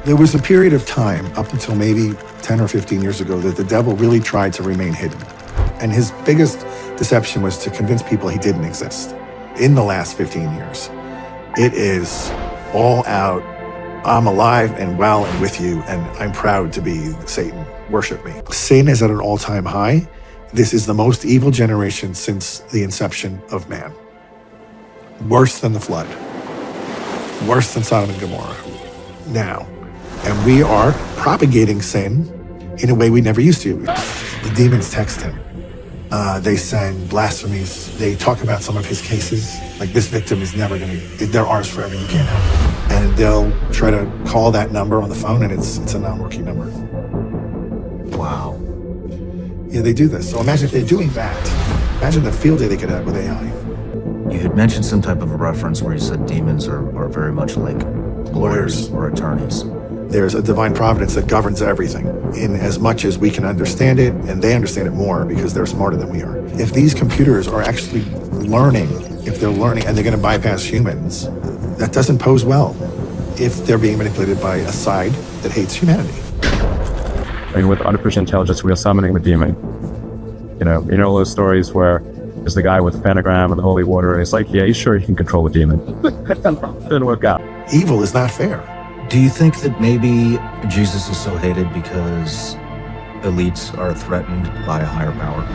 There was a period of time, up until maybe 10 or 15 years ago, that the devil really tried to remain hidden. And his biggest deception was to convince people he didn't exist. In the last 15 years, it is all out, I'm alive and well and with you, and I'm proud to be Satan. Worship me. Sin is at an all-time high. This is the most evil generation since the inception of man. Worse than the flood. Worse than Sodom and Gomorrah. Now. And we are propagating sin in a way we never used to. The demons text him. They send blasphemies. They talk about some of his cases. Like, this victim is never gonna, they're ours forever, you can't have them. And they'll try to call that number on the phone, and it's a non-working number. Wow. Yeah, they do this. So imagine if they're doing that. Imagine the field day they could have with AI. You had mentioned some type of a reference where you said demons are very much like lawyers or attorneys. There's a divine providence that governs everything in as much as we can understand it, and they understand it more because they're smarter than we are. If these computers are actually learning, if they're learning and they're going to bypass humans, that doesn't pose well if they're being manipulated by a side that hates humanity. And with artificial intelligence, we are summoning the demon. You know those stories where there's the guy with the pentagram and the holy water, and it's like, yeah, he's sure he can control the demon. Didn't work out. Evil is not fair. Do you think that maybe Jesus is so hated because elites are threatened by a higher power?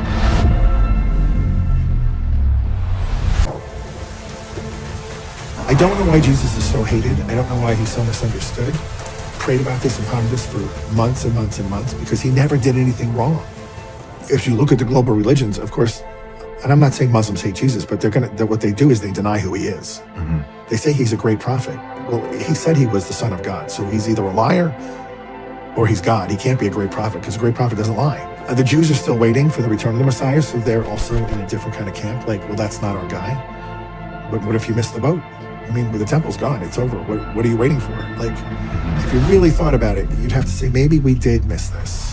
I don't know why Jesus is so hated. I don't know why he's so misunderstood. Prayed about this and pondered this for months and months and months because he never did anything wrong. If you look at the global religions, of course, and I'm not saying Muslims hate Jesus, but what they do is they deny who he is. Mm-hmm. They say he's a great prophet. Well, he said he was the son of God, so he's either a liar or he's God. He can't be a great prophet because a great prophet doesn't lie. The Jews are still waiting for the return of the Messiah, so they're also in a different kind of camp. Like, well, that's not our guy. But what if you miss the boat? I mean, the temple's gone, it's over. What are you waiting for? Like, if you really thought about it, you'd have to say, maybe we did miss this.